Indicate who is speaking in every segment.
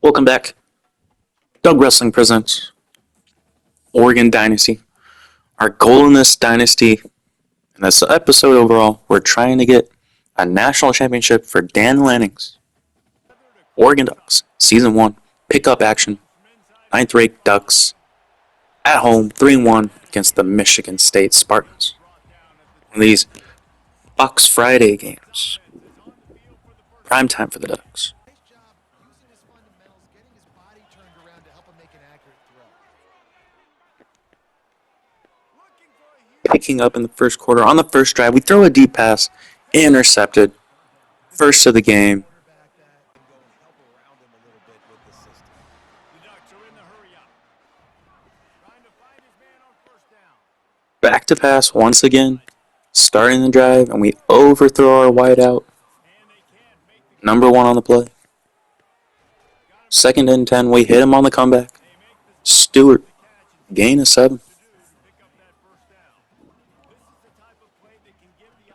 Speaker 1: Welcome back. Doug Wrestling presents Oregon Dynasty. Our goal in this dynasty, and this episode overall, we're trying to get a national championship for Dan Lanning's Oregon Ducks. Season 1, pickup action. 9th ranked Ducks at home, 3-1 against the Michigan State Spartans. One of these Bucks Friday games. Prime time for the Ducks. Picking up in the first quarter. On the first drive, we throw a deep pass, intercepted. First of the game. Back to pass once again, starting the drive, and we overthrow our wideout. Number 1 on the play. 2nd and 10, we hit him on the comeback. Stewart, gain of 7.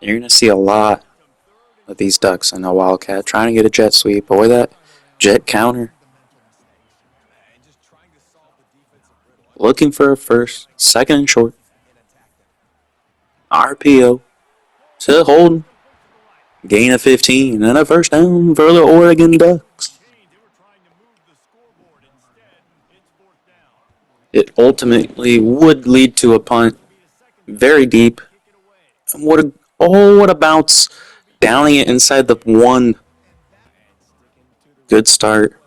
Speaker 1: You're going to see a lot of these Ducks in a Wildcat trying to get a jet sweep. Boy, that jet counter. Looking for a first, 2nd and short. RPO to Holden. Gain of 15 and a first down for the Oregon Ducks. It ultimately would lead to a punt very deep. What a bounce. Downing it inside the 1. Good start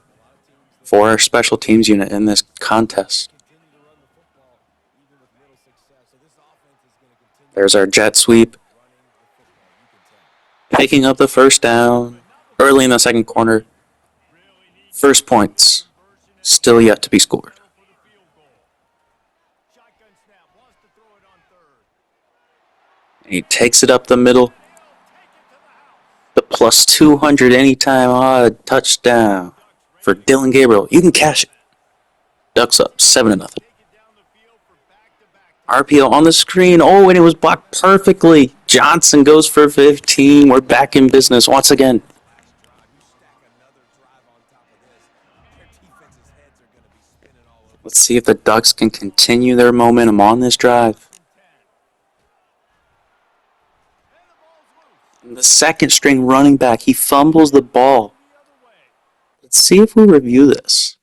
Speaker 1: for our special teams unit in this contest. There's our jet sweep. Picking up the first down early in the second quarter. First points still yet to be scored. And he takes it up the middle. The plus 200 anytime odd touchdown for Dylan Gabriel. You can cash it. Ducks up 7-0. RPO on the screen. Oh, and it was blocked perfectly. Johnson goes for 15. We're back in business once again. Let's see if the Ducks can continue their momentum on this drive. And the second string running back, he fumbles the ball. Let's see if we review this.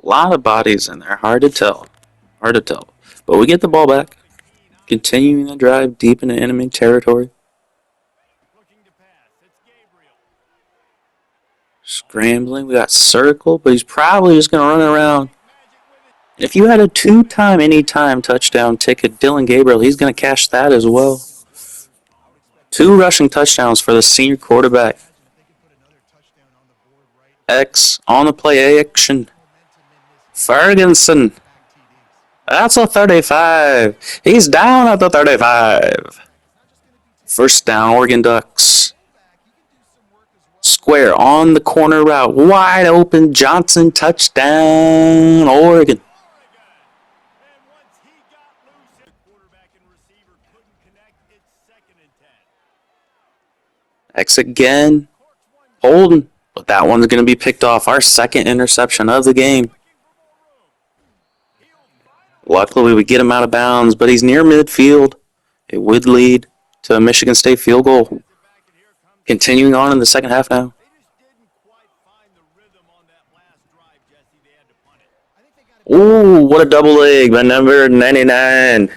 Speaker 1: A lot of bodies in there. Hard to tell. But we get the ball back. Continuing the drive deep into enemy territory. Scrambling. We got circle, but he's probably just going to run around. If you had a 2-time anytime touchdown ticket, Dylan Gabriel, he's going to cash that as well. 2 rushing touchdowns for the senior quarterback. X on the play action. Ferguson. That's a 35. He's down at the 35. First down, Oregon Ducks. Square on the corner route. Wide open. Johnson touchdown. Oregon. X again. Holden. But that one's going to be picked off. Our second interception of the game. Luckily, we get him out of bounds, but he's near midfield. It would lead to a Michigan State field goal. Continuing on in the second half now. Ooh, what a double leg by number 99.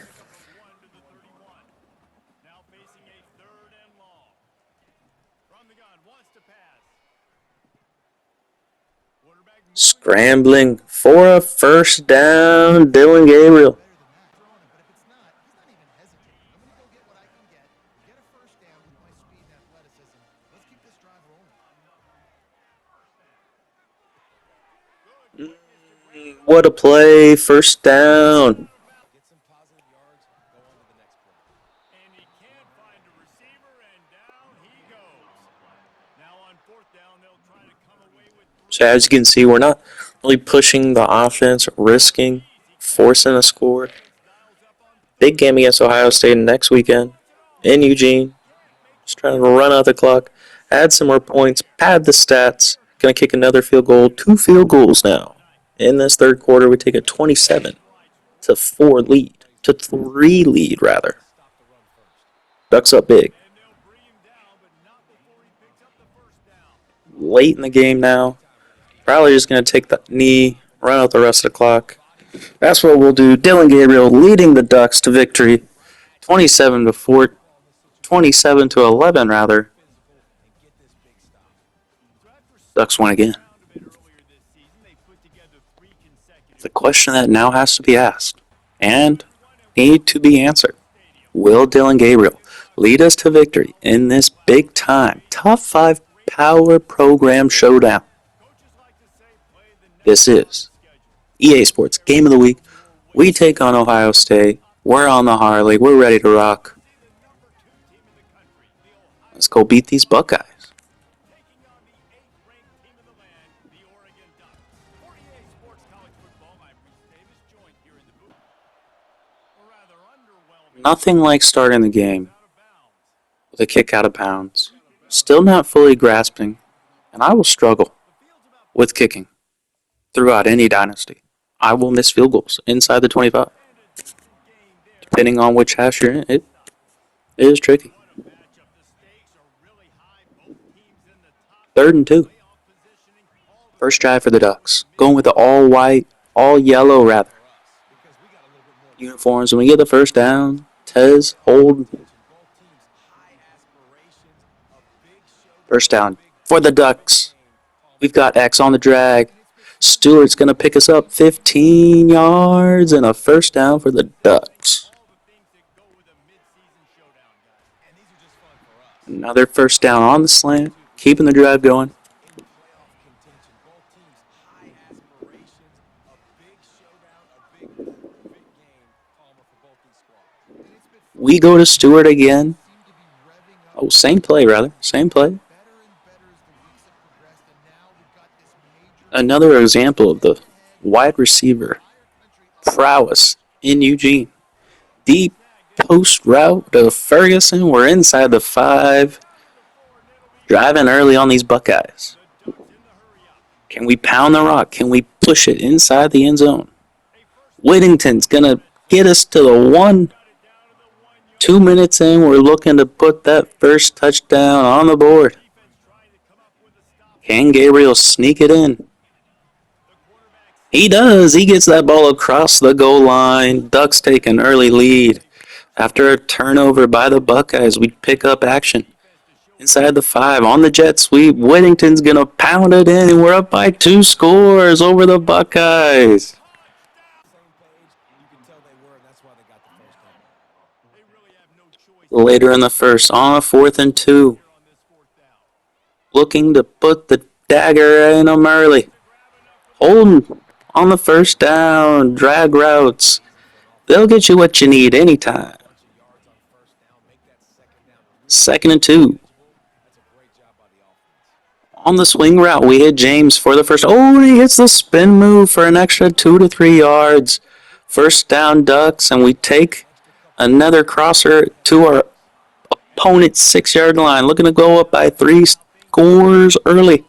Speaker 1: Scrambling for a first down, Dylan Gabriel. What a play, first down. So as you can see, we're not really pushing the offense, risking, forcing a score. Big game against Ohio State next weekend in Eugene. Just trying to run out the clock, add some more points, pad the stats. Gonna kick another field goal. 2 field goals now. In this third quarter, we take a 27-4 lead. To 3 lead, rather. Ducks up big. Late in the game now. Probably just gonna take the knee, run out the rest of the clock. That's what we'll do. Dylan Gabriel leading the Ducks to victory. 27-4. 27-11, rather. Ducks won again. The question that now has to be asked and need to be answered. Will Dylan Gabriel lead us to victory in this big time top 5 power program showdown? This is EA Sports Game of the Week. We take on Ohio State. We're on the Harley. We're ready to rock. Let's go beat these Buckeyes. Nothing like starting the game with a kick out of bounds. Still not fully grasping, and I will struggle with kicking throughout any dynasty. I will miss field goals inside the 25. Depending on which hash you're in, it is tricky. 3rd and 2. First drive for the Ducks. Going with the all white, all yellow rather. Uniforms. When we get the first down, Tez, hold. First down for the Ducks. We've got X on the drag. Stewart's going to pick us up 15 yards and a first down for the Ducks. Another first down on the slant, keeping the drive going. We go to Stewart again. Oh, same play, rather. Same play. Another example of the wide receiver prowess in Eugene. Deep post route to Ferguson. We're inside the 5. Driving early on these Buckeyes. Can we pound the rock? Can we push it inside the end zone? Whittington's going to get us to the 1. 2 minutes in, we're looking to put that first touchdown on the board. Can Gabriel sneak it in? He does. He gets that ball across the goal line. Ducks take an early lead. After a turnover by the Buckeyes, we pick up action. Inside the 5, on the jet sweep, Whittington's going to pound it in, and we're up by 2 scores over the Buckeyes. Later in the first, on a 4th and 2. Looking to put the dagger in them early. Holden on the first down, drag routes. They'll get you what you need anytime. 2nd and 2. On the swing route, we hit James for the first. Oh, he hits the spin move for an extra 2 to 3 yards. First down, Ducks, and we take another crosser to our opponent's 6-yard line. Looking to go up by 3 scores early.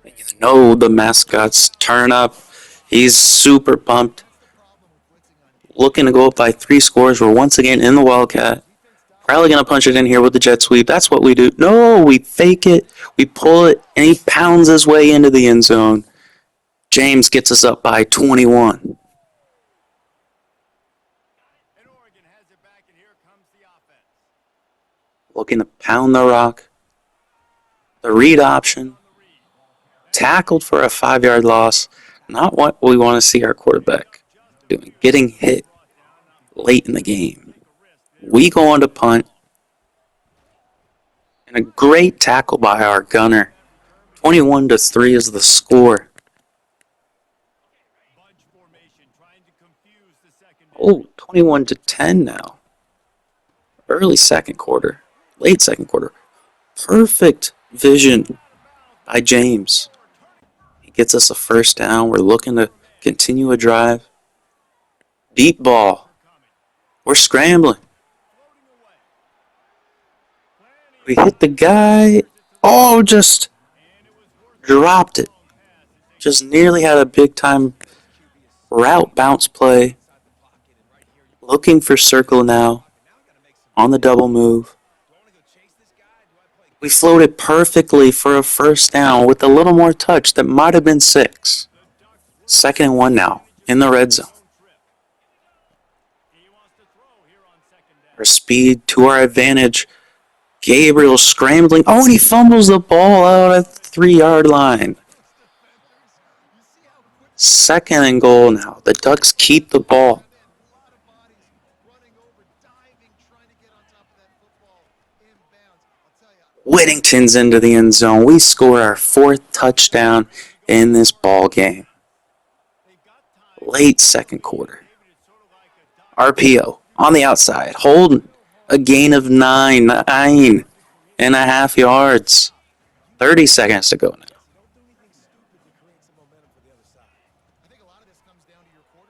Speaker 1: You know the mascots turn up. He's super pumped. Looking to go up by 3 scores. We're once again in the Wildcat. Probably going to punch it in here with the jet sweep. That's what we do. No, we fake it. We pull it, and he pounds his way into the end zone. James gets us up by 21. Looking to pound the rock. The read option. Tackled for a 5-yard loss. Not what we want to see our quarterback doing. Getting hit late in the game. We go on to punt. And a great tackle by our gunner. 21-3 is the score. Oh, 21-10 now. Early second quarter. Late second quarter. Perfect vision by James. He gets us a first down. We're looking to continue a drive. Deep ball. We're scrambling. We hit the guy. Oh, just dropped it. Just nearly had a big time route bounce play. Looking for circle now on the double move. We floated perfectly for a first down with a little more touch that might have been 6. 2nd and 1 now in the red zone. Our speed to our advantage. Gabriel scrambling. Oh, and he fumbles the ball out at the 3-yard line. 2nd and goal now. The Ducks keep the ball. Whittington's into the end zone. We score our 4th touchdown in this ball game. Late 2nd quarter. RPO on the outside. Holden. A gain of 9.5 yards. 30 seconds to go now.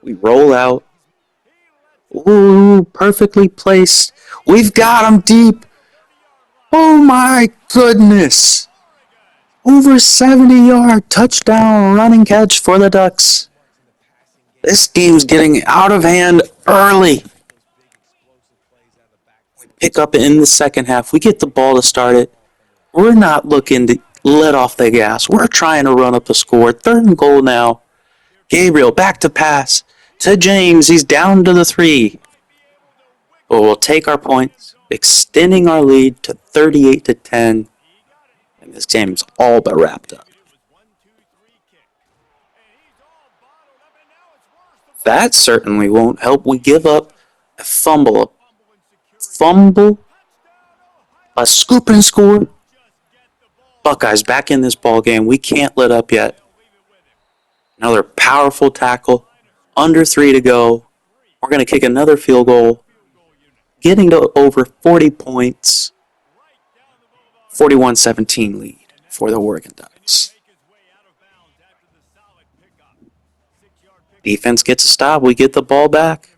Speaker 1: We roll out. Ooh, perfectly placed. We've got him deep. Oh my goodness. Over 70-yard touchdown running catch for the Ducks. This game's getting out of hand early. We pick up in the second half. We get the ball to start it. We're not looking to let off the gas. We're trying to run up a score. 3rd and goal now. Gabriel back to pass to James. He's down to the 3. But we'll take our points, extending our lead to 38-10. And this game's all but wrapped up. That certainly won't help. We give up a fumble, a scoop and score. Buckeyes back in this ball game. We can't let up yet. Another powerful tackle. Under 3 to go. We're going to kick another field goal. Getting to over 40 points. 41-17 lead for the Oregon Ducks. Defense gets a stop. We get the ball back.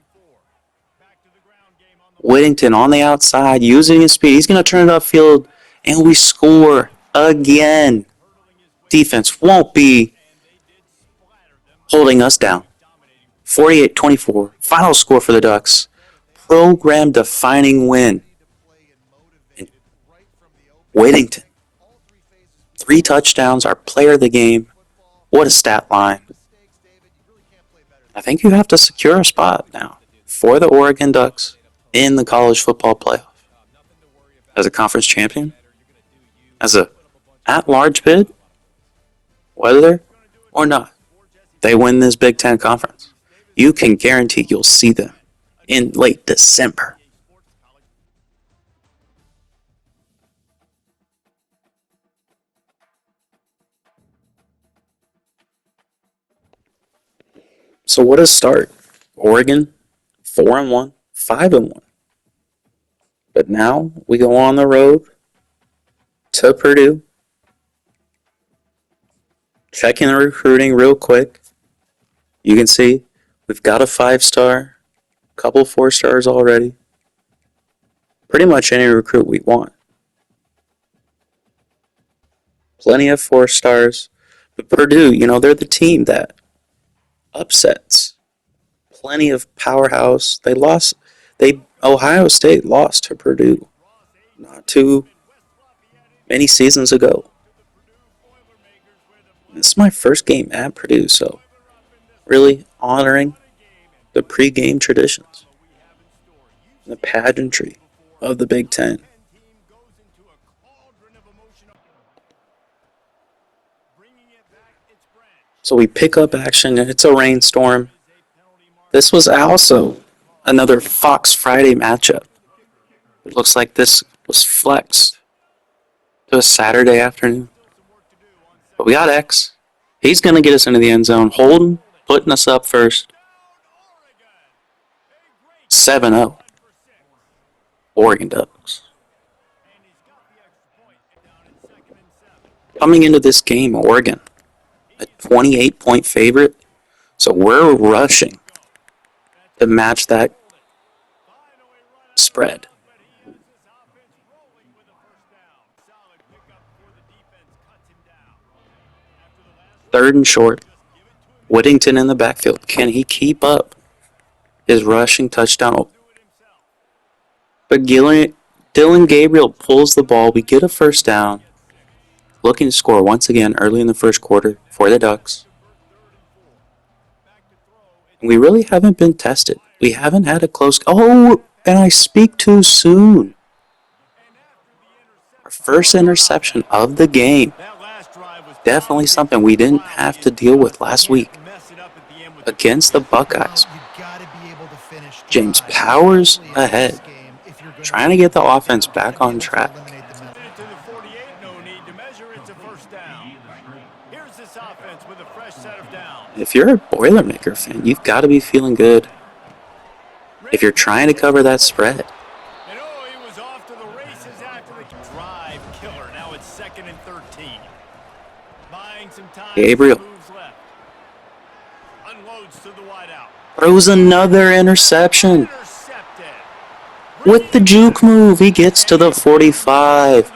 Speaker 1: Whittington on the outside, using his speed. He's going to turn it upfield, and we score again. Defense won't be holding us down. 48-24. Final score for the Ducks. Program-defining win. And Whittington. 3 touchdowns, our player of the game. What a stat line. I think you have to secure a spot now for the Oregon Ducks in the college football playoff. As a conference champion, as a at-large bid, whether or not they win this Big Ten conference, you can guarantee you'll see them in late December. So what a start. Oregon, 4-1, 5-1. But now we go on the road to Purdue. Checking the recruiting real quick. You can see we've got a 5-star, couple 4-stars already. Pretty much any recruit we want. Plenty of 4-stars. But Purdue, they're the team that upsets. Plenty of powerhouse. Ohio State lost to Purdue not too many seasons ago. This is my first game at Purdue, so really honoring the pregame traditions, the pageantry of the Big Ten. So we pick up action, and it's a rainstorm. This was also another Fox Friday matchup. It looks like this was flexed to a Saturday afternoon. But we got X. He's going to get us into the end zone. Holden putting us up first. 7-0. Oregon Ducks. Coming into this game, Oregon, a 28-point favorite. So we're rushing to match that spread. Third and short. Whittington in the backfield. Can he keep up his rushing touchdown? But Dylan Gabriel pulls the ball. We get a first down. Looking to score once again early in the first quarter for the Ducks. We really haven't been tested. We haven't had a close... Oh, and I speak too soon. Our first interception of the game. Definitely something we didn't have to deal with last week against the Buckeyes. James Powers ahead, trying to get the offense back on track. If you're a Boilermaker fan, you've got to be feeling good if you're trying to cover that spread. Gabriel throws another interception. With the juke move, he gets to the 45.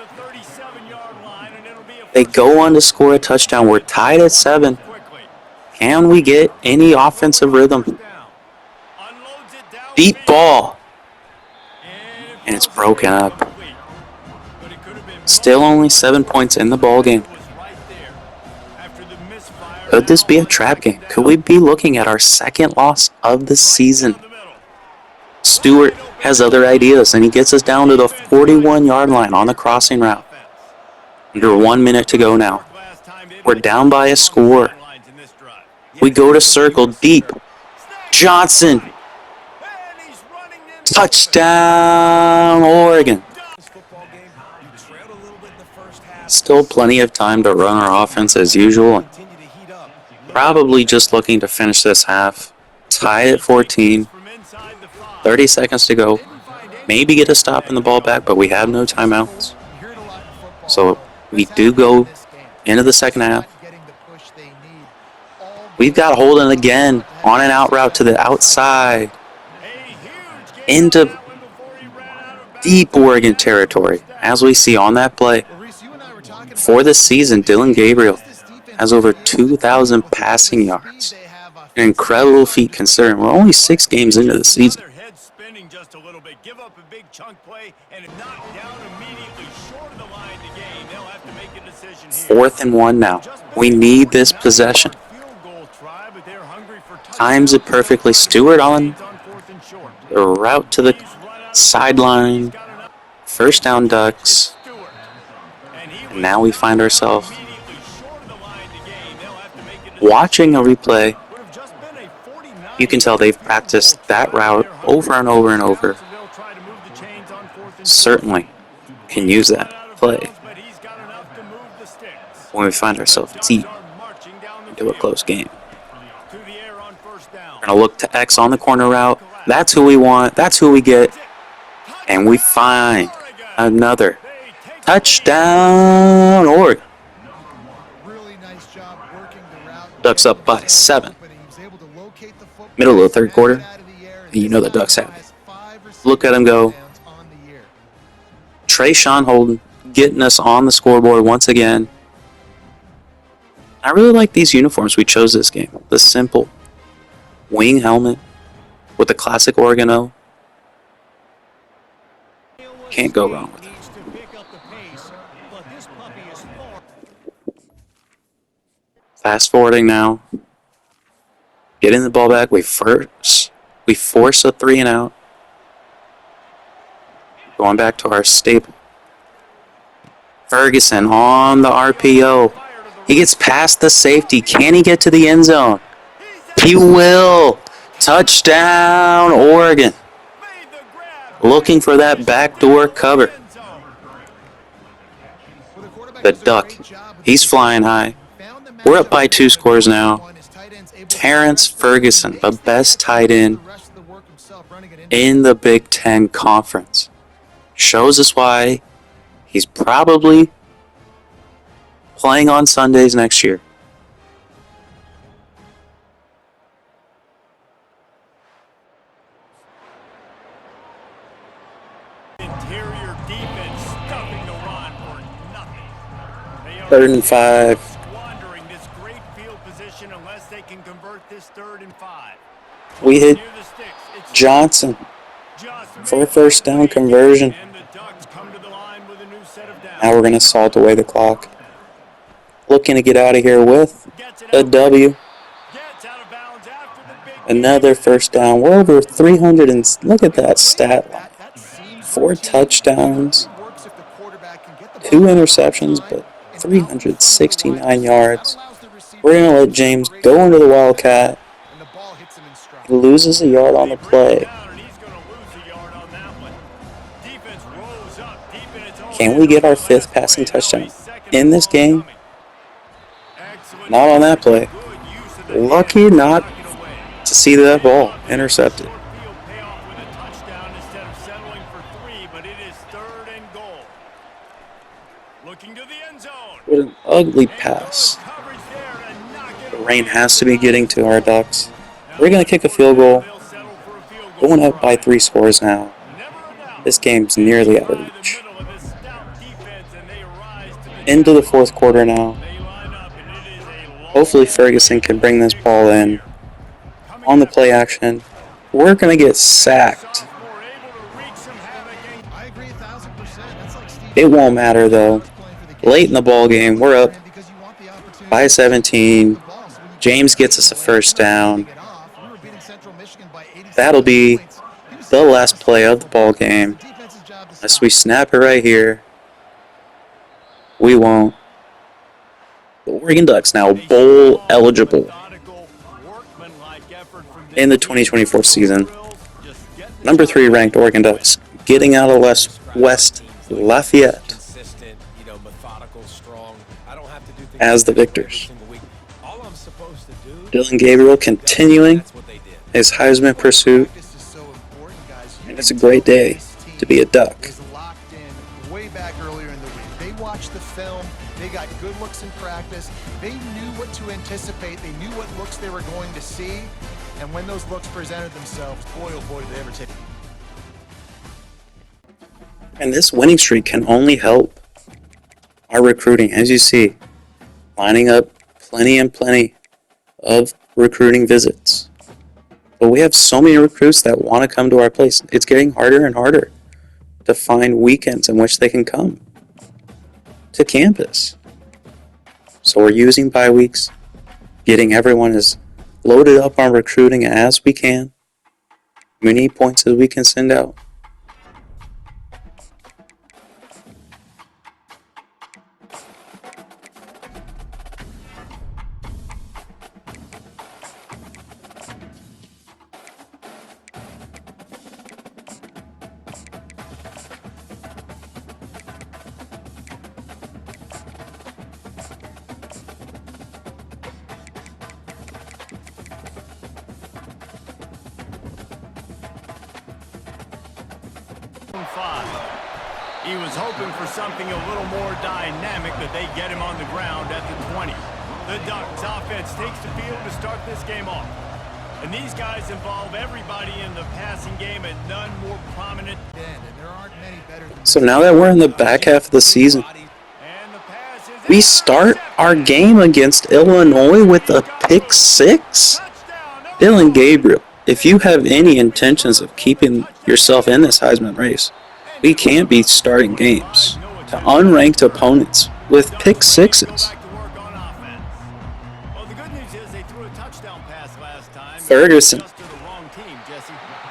Speaker 1: They go on to score a touchdown. We're tied at 7. Can we get any offensive rhythm? Deep ball. And it's broken up. Still only 7 points in the ballgame. Could this be a trap game? Could we be looking at our second loss of the season? Stewart has other ideas, and he gets us down to the 41-yard line on the crossing route. Under 1 minute to go now. We're down by a score. We go to circle deep. Johnson. Touchdown, Oregon. Still plenty of time to run our offense as usual. Probably just looking to finish this half. Tied at 14. 30 seconds to go. Maybe get a stop in the ball back, but we have no timeouts. So we do go into the second half. We've got Holden again on an out route to the outside. Into deep Oregon territory, as we see on that play. For the season, Dylan Gabriel has over 2,000 passing yards. An incredible feat considering we're only 6 games into the season. Fourth and 1 now. We need this possession. Times it perfectly. Stewart on the route to the sideline. First down, Ducks. And now we find ourselves watching a replay. You can tell they've practiced that route over and over and over. Certainly can use that play when we find ourselves deep into a close game. We're going to look to X on the corner route. That's who we want. That's who we get. And we find another touchdown, Oregon. Ducks up by 7. Middle of the third quarter. And you know the Ducks have it. Look at him go. Trayshawn Holden getting us on the scoreboard once again. I really like these uniforms we chose this game. The simple wing helmet with the classic Oregon O. Can't go wrong with it. Fast forwarding now. Getting the ball back. We force a 3 and out. Going back to our staple. Ferguson on the RPO. He gets past the safety. Can he get to the end zone? He will. Touchdown, Oregon. Looking for that backdoor cover. The Duck. He's flying high. We're up by 2 scores now. Terrence Ferguson, the best tight end in the Big Ten Conference. Shows us why he's probably playing on Sundays next year.
Speaker 2: Interior defense stuffing the run for nothing.
Speaker 1: 3rd and 5.
Speaker 2: can convert this 3rd and 5.
Speaker 1: We hit
Speaker 2: Near the sticks. It's
Speaker 1: Johnson
Speaker 2: just
Speaker 1: for a
Speaker 2: made
Speaker 1: first
Speaker 2: that
Speaker 1: down
Speaker 2: play
Speaker 1: conversion.
Speaker 2: again, and the Ducks come to the line with a new set of downs.
Speaker 1: Now we're going to salt away the clock. Looking to get out of here with
Speaker 2: Gets it
Speaker 1: a
Speaker 2: out.
Speaker 1: W.
Speaker 2: Gets out of bounds after the big
Speaker 1: Another first down. We're over 300 and look at that stat line.
Speaker 3: That seems
Speaker 1: 4
Speaker 3: routine.
Speaker 1: touchdowns,
Speaker 3: It only works if the quarterback can get the
Speaker 1: 2
Speaker 3: ball out
Speaker 1: interceptions,
Speaker 3: on time
Speaker 1: but
Speaker 3: and out in front of the wide
Speaker 1: 369
Speaker 3: receiver. That
Speaker 1: yards.
Speaker 3: allows the receiver
Speaker 1: We're going to
Speaker 3: to
Speaker 1: let
Speaker 3: get
Speaker 1: James
Speaker 3: separation
Speaker 1: go into the
Speaker 3: from
Speaker 1: Wildcat.
Speaker 3: and the ball hits him in stride.
Speaker 1: He loses a yard on
Speaker 2: They
Speaker 1: the
Speaker 2: bring him
Speaker 1: play.
Speaker 2: down, and he's going to lose a yard on that one. Defense rose up deep in its own
Speaker 1: Can
Speaker 2: end
Speaker 1: we
Speaker 2: on
Speaker 1: get our
Speaker 2: that
Speaker 1: 5th
Speaker 2: last
Speaker 1: passing
Speaker 2: play. Now a
Speaker 1: touchdown
Speaker 2: 2nd
Speaker 1: in
Speaker 2: and
Speaker 1: this
Speaker 2: long
Speaker 1: game?
Speaker 2: coming.
Speaker 1: Not on that play.
Speaker 2: Good use of the
Speaker 1: Lucky
Speaker 2: hands to
Speaker 1: not
Speaker 2: knock it away.
Speaker 1: to see that ball
Speaker 2: Love the
Speaker 1: intercepted.
Speaker 2: short field payoff with a touchdown instead of settling for 3, but it is 3rd and goal. Looking to the end zone.
Speaker 1: What an ugly
Speaker 2: And
Speaker 1: pass.
Speaker 2: good coverage there to knock it
Speaker 1: The
Speaker 2: away
Speaker 1: rain has
Speaker 2: for
Speaker 1: to
Speaker 2: the
Speaker 1: be getting to our
Speaker 2: Ducks.
Speaker 1: Ducks.
Speaker 2: Now
Speaker 1: We're going
Speaker 2: on
Speaker 1: to kick a
Speaker 2: 4th
Speaker 1: field
Speaker 2: down,
Speaker 1: goal.
Speaker 2: they'll settle for a field goal
Speaker 1: Going up by
Speaker 2: try.
Speaker 1: 3 scores now.
Speaker 2: Never a doubt.
Speaker 1: This game's
Speaker 2: They
Speaker 1: nearly
Speaker 2: get
Speaker 1: out of
Speaker 2: by the
Speaker 1: reach.
Speaker 2: middle of this stout defense, and they rise to the
Speaker 1: Into the
Speaker 2: challenge.
Speaker 1: 4th quarter now.
Speaker 2: They line up, and it is a
Speaker 1: Hopefully
Speaker 2: long
Speaker 1: Ferguson
Speaker 2: way
Speaker 1: can
Speaker 2: to
Speaker 1: bring this
Speaker 2: victory
Speaker 1: ball in.
Speaker 2: here. Coming
Speaker 1: On the
Speaker 2: after
Speaker 1: play
Speaker 2: it.
Speaker 1: action. We're going to get
Speaker 2: And the
Speaker 1: sacked.
Speaker 2: sophomore able to wreak some havoc and
Speaker 3: I agree 1,000%. That's like Steve.
Speaker 1: It won't matter though. Late in the ball game, we're up by 17. James gets us a first down. That'll be the last play of the ball game. Unless we snap it right here, we won't. The Oregon Ducks now bowl eligible in the 2024 season. Number 3 ranked Oregon Ducks getting out of West Lafayette as the victors. Dylan Gabriel continuing his Heisman pursuit, and it's a great day to be a Duck.
Speaker 3: Was locked in way back earlier in the week. They watched the film. They got good looks in practice. They knew what to anticipate. They knew what looks they were going to see. And when those looks presented themselves, boy, oh boy, did they ever take.
Speaker 1: And this winning streak can only help our recruiting, as you see, lining up plenty and plenty of recruiting visits. But we have so many recruits that want to come to our place. It's getting harder and harder to find weekends in which they can come to campus. So we're using bye weeks, getting everyone as loaded up on recruiting as we can, many points as we can send out.
Speaker 2: He was hoping for something a little more dynamic, but they get him on the ground at the 20. The Ducks offense takes the field to start this game off. And these guys involve everybody in the passing game, and none more prominent.
Speaker 3: And there aren't many better than
Speaker 1: So now that we're in the back half of the season,
Speaker 2: And the pass is
Speaker 1: we start our game against Illinois with a pick 6. Dylan Gabriel, if you have any intentions of keeping yourself in this Heisman race, we can't be starting games to unranked opponents with pick 6s. Ferguson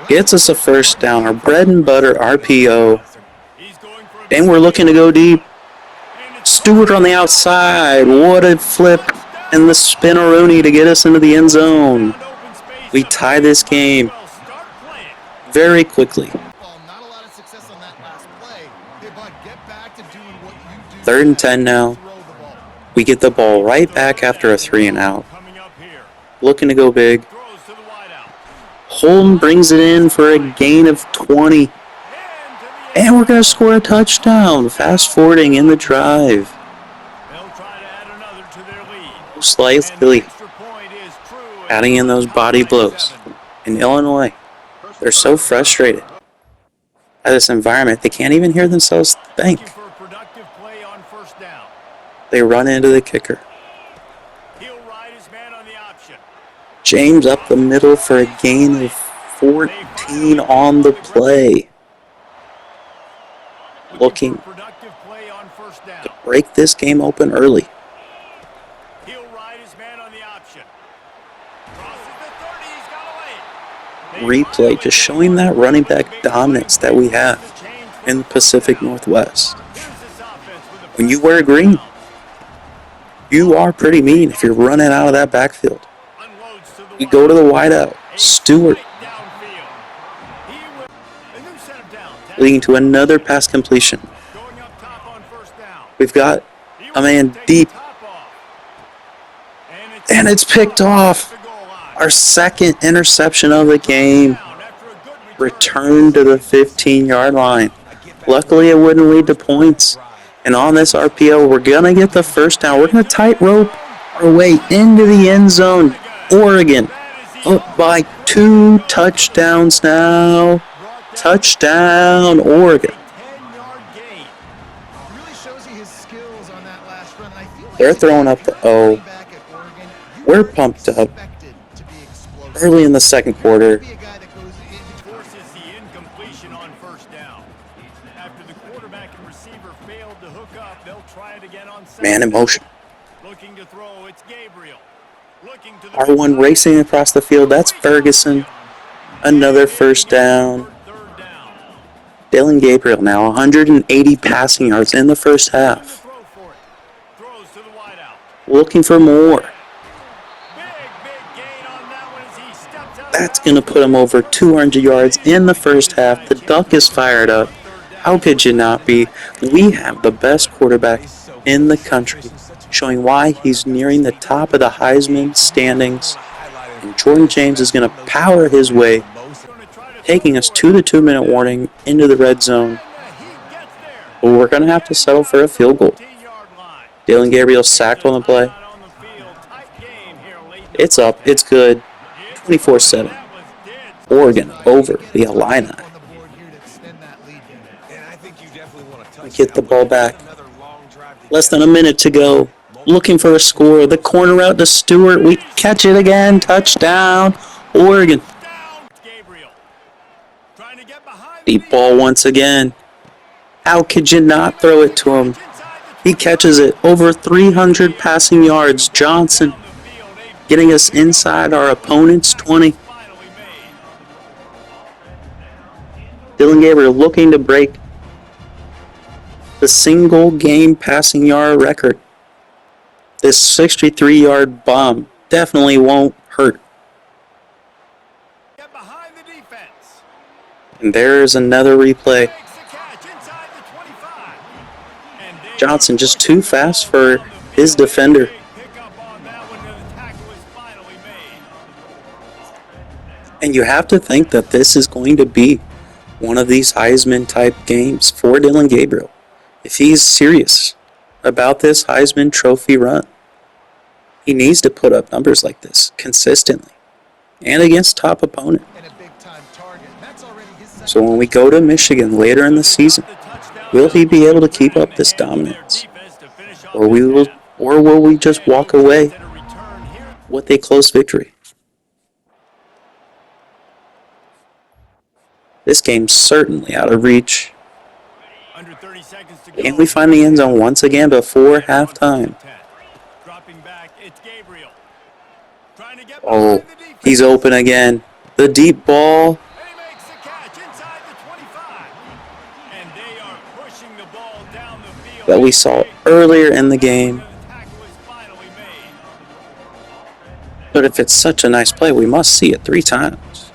Speaker 1: gets us a first down, our bread and butter RPO, and we're looking to go deep. Stewart on the outside, what a flip, and the spin-a-rooney to get us into the end zone. We tie this game very quickly. 3rd and 10 now. We get the ball right back after a 3 and out. Looking to go big. Holm brings it in for a gain of 20. And we're going to score a touchdown. Fast forwarding in the drive. Most likely adding in those body blows. In Illinois, they're so frustrated by this environment, they can't even hear themselves think. They run into the kicker. James up the middle for a gain of 14 on the play. Looking
Speaker 2: productive play on first down.
Speaker 1: to break this game open early.
Speaker 2: He'll ride his man on the option. Crosses the 30, he's got away.
Speaker 1: Replay just showing that running back dominance that we have in the Pacific Northwest. When you wear green, you are pretty mean if you're running out of that backfield. We go to the wideout, Stewart, leading to another pass completion. We've got a man deep, and it's picked off. Our second interception of the game. Returned to the 15-yard line. Luckily, it wouldn't lead to points. And on this RPO, we're going to get the first down. We're going to tightrope our way into the end zone. Oregon up by 2 touchdowns now. Touchdown, Oregon. They're throwing up the O. We're pumped up. Early in the second quarter. Man in motion. R1 racing across the field. That's Ferguson. Another first down. Dillon Gabriel now 180 passing yards in the first half. Looking for more. That's going to put him over 200 yards in the first half. The Duck is fired up. How could you not be? We have the best quarterback in the country, showing why he's nearing the top of the Heisman standings. And Jordan James is going to power his way, taking us to the 2-minute warning into the red zone. But we're going to have to settle for a field goal. Dillon Gabriel sacked on the play. It's up. It's good. 24-7. Oregon over the Illini. We get the ball back. Less than a minute to go. Looking for a score. The corner out to Stewart. We catch it again. Touchdown, Oregon. Deep ball once again. How could you not throw it to him? He catches it. Over 300 passing yards. Johnson getting us inside our opponent's 20. Dillon Gabriel looking to break the single game passing yard record. This 63-yard bomb definitely won't hurt. And there's another replay. Johnson just too fast for his defender. And you have to think that this is going to be one of these Heisman-type games for Dillon Gabriel. If he's serious about this Heisman Trophy run, he needs to put up numbers like this consistently and against top opponent. So when we go to Michigan later in the season, will he be able to keep up this dominance? Or will we just walk away with a close victory? This game's certainly out of reach. Can we find the end zone once again before halftime? Oh, he's open again. The deep ball. That we saw earlier in the game. But if it's such a nice play, we must see it 3 times.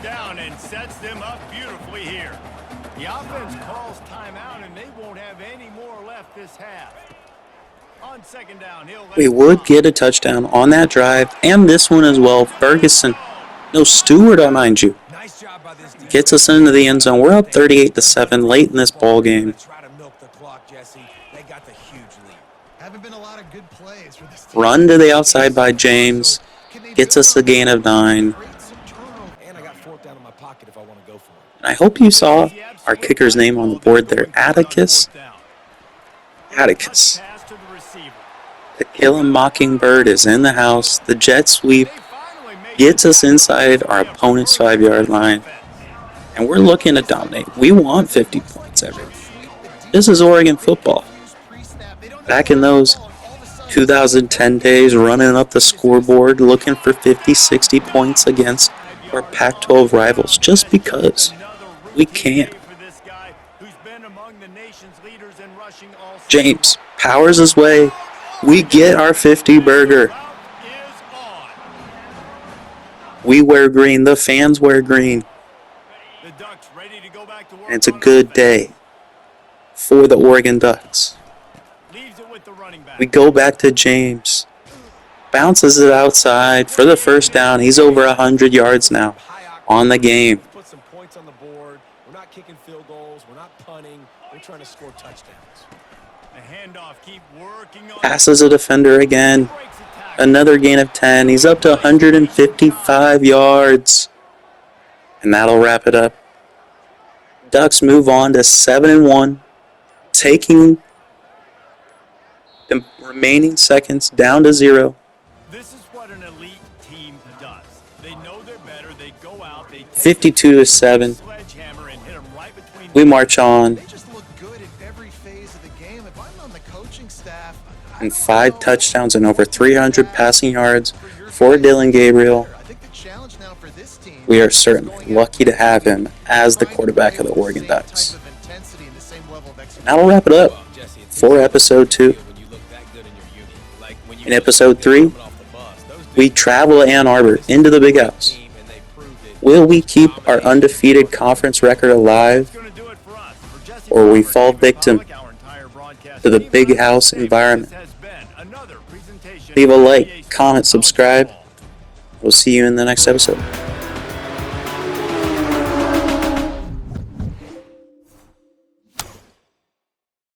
Speaker 2: Down and sets them up beautifully here. The offense calls timeout and they won't have any more left this half. On second down,
Speaker 1: we would get a touchdown on that drive and this one as well. Ferguson, no, Stewart, I mind you, gets us into the end zone. We're up 38-7 late in this ball game. Run to the outside by James. gets us a gain of 9.
Speaker 3: Create some turnover.
Speaker 4: And I got fourth down in my pocket if I want to go for it.
Speaker 1: And I hope you saw our kicker's name on the board there, Atticus. Atticus. The Killing Mockingbird is in the house. The jet sweep gets us inside our opponent's 5-yard line. And we're looking to dominate. We want 50 points every week. This is Oregon football. Back in those 2010 days, running up the scoreboard, looking for 50, 60 points against our Pac-12 rivals, just because we can. James powers his way. We get our 50 burger. We wear green. The fans wear green. And it's a good day for the Oregon Ducks. We go back to James. Bounces it outside for the first down. He's over 100 yards now on the game.
Speaker 4: Put some points on the board. We're not kicking field goals. We're not punting. We're trying to score touchdowns.
Speaker 1: Passes a defender again. Another gain of 10. He's up to 155 yards. And that'll wrap it up. Ducks move on to 7-1, taking the remaining seconds down to 0.
Speaker 2: This is what an elite team does. They know they're better. They go out. They
Speaker 1: 52-7. We march on.
Speaker 3: They just look good at every phase of the game. If I'm on the coaching staff,
Speaker 1: And 5 touchdowns and over 300 passing yards for Dylan Gabriel.
Speaker 3: I think the challenge now for this team,
Speaker 1: We are certainly lucky to have him as the quarterback of the Oregon Ducks. And that'll wrap it up for episode 2. In episode 3, we travel to Ann Arbor into the Big House. Will we keep our undefeated conference record alive, or will we fall victim to the Big House environment? Leave a like, comment, subscribe. We'll see you in the next episode.